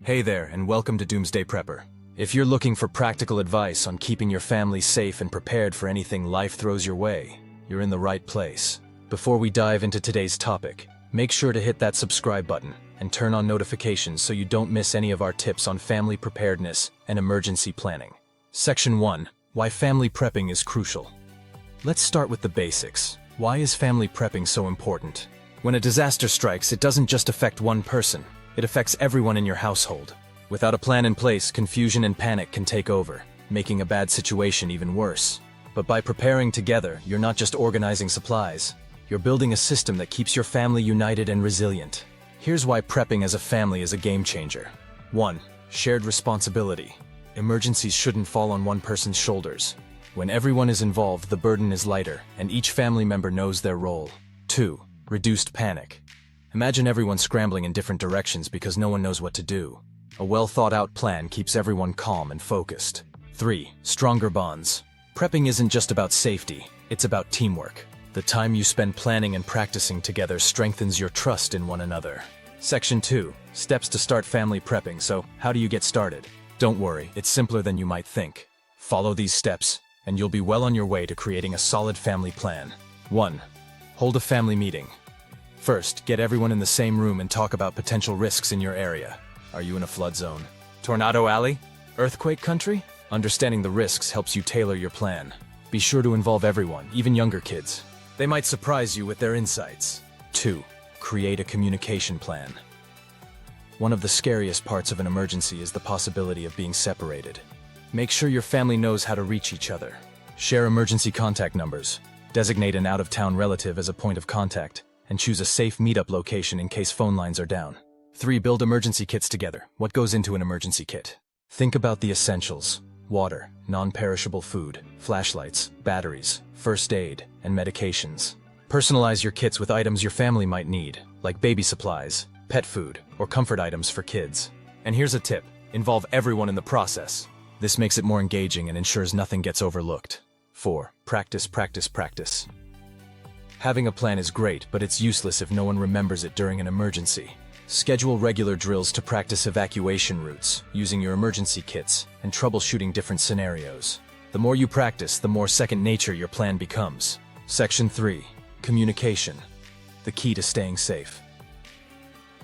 Hey there, and welcome to Doomsday Prepper. If you're looking for practical advice on keeping your family safe and prepared for anything life throws your way, you're in the right place. Before we dive into today's topic, make sure to hit that subscribe button and turn on notifications so you don't miss any of our tips on family preparedness and emergency planning. Section 1. Why family prepping is crucial. Let's start with the basics. Why is family prepping so important? When a disaster strikes, it doesn't just affect one person. It affects everyone in your household. Without a plan in place, confusion and panic can take over, making a bad situation even worse. But by preparing together, you're not just organizing supplies. You're building a system that keeps your family united and resilient. Here's why prepping as a family is a game changer. 1. Shared responsibility. Emergencies shouldn't fall on one person's shoulders. When everyone is involved, the burden is lighter, and each family member knows their role. 2. Reduced panic. Imagine everyone scrambling in different directions because no one knows what to do. A well-thought-out plan keeps everyone calm and focused. 3. Stronger bonds. Prepping isn't just about safety, it's about teamwork. The time you spend planning and practicing together strengthens your trust in one another. Section 2. Steps to start family prepping. So, how do you get started? Don't worry, it's simpler than you might think. Follow these steps, and you'll be well on your way to creating a solid family plan. 1. Hold a family meeting. First, get everyone in the same room and talk about potential risks in your area. Are you in a flood zone? Tornado alley? Earthquake country? Understanding the risks helps you tailor your plan. Be sure to involve everyone, even younger kids. They might surprise you with their insights. 2. Create a communication plan. One of the scariest parts of an emergency is the possibility of being separated. Make sure your family knows how to reach each other. Share emergency contact numbers. Designate an out-of-town relative as a point of contact, and choose a safe meetup location in case phone lines are down. 3. Build emergency kits together. What goes into an emergency kit? Think about the essentials: water, non-perishable food, flashlights, batteries, first aid, and medications. Personalize your kits with items your family might need, like baby supplies, pet food, or comfort items for kids. And here's a tip: involve everyone in the process. This makes it more engaging and ensures nothing gets overlooked. 4. Practice, practice, practice. Having a plan is great, but it's useless if no one remembers it during an emergency. Schedule regular drills to practice evacuation routes, using your emergency kits, and troubleshooting different scenarios. The more you practice, the more second nature your plan becomes. Section 3. Communication. The key to staying safe.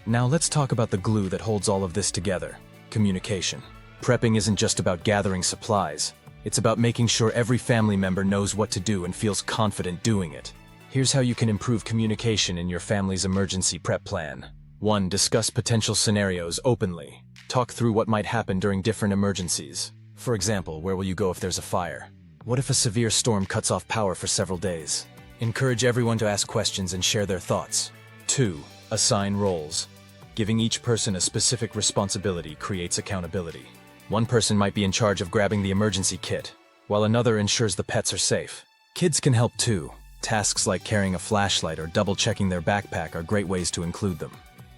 Now let's talk about the glue that holds all of this together: communication. Prepping isn't just about gathering supplies. It's about making sure every family member knows what to do and feels confident doing it. Here's how you can improve communication in your family's emergency prep plan. 1. Discuss potential scenarios openly. Talk through what might happen during different emergencies. For example, where will you go if there's a fire? What if a severe storm cuts off power for several days? Encourage everyone to ask questions and share their thoughts. 2. Assign roles. Giving each person a specific responsibility creates accountability. One person might be in charge of grabbing the emergency kit, while another ensures the pets are safe. Kids can help too. Tasks like carrying a flashlight or double-checking their backpack are great ways to include them.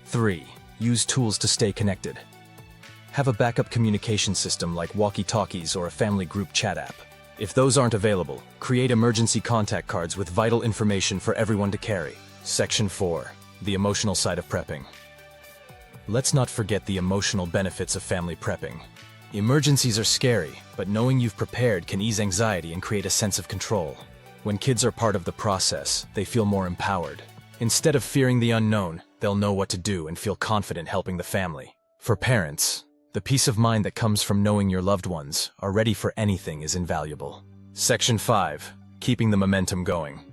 3. Use tools to stay connected. Have a backup communication system like walkie-talkies or a family group chat app. If those aren't available, create emergency contact cards with vital information for everyone to carry. Section 4. The emotional side of prepping. Let's not forget the emotional benefits of family prepping. Emergencies are scary, but knowing you've prepared can ease anxiety and create a sense of control. When kids are part of the process, they feel more empowered. Instead of fearing the unknown, they'll know what to do and feel confident helping the family. For parents, the peace of mind that comes from knowing your loved ones are ready for anything is invaluable. Section 5. Keeping the momentum going.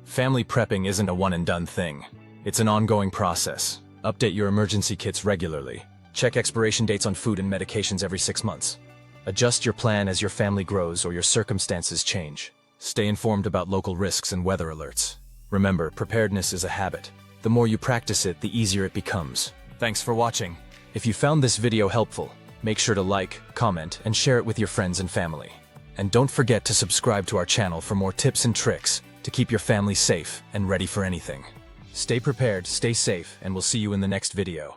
Family prepping isn't a one-and-done thing. It's an ongoing process. Update your emergency kits regularly. Check expiration dates on food and medications every 6 months. Adjust your plan as your family grows or your circumstances change. Stay informed about local risks and weather alerts. Remember, preparedness is a habit. The more you practice it, the easier it becomes. Thanks for watching. If you found this video helpful, make sure to like, comment, and share it with your friends and family. And don't forget to subscribe to our channel for more tips and tricks to keep your family safe and ready for anything. Stay prepared, stay safe, and we'll see you in the next video.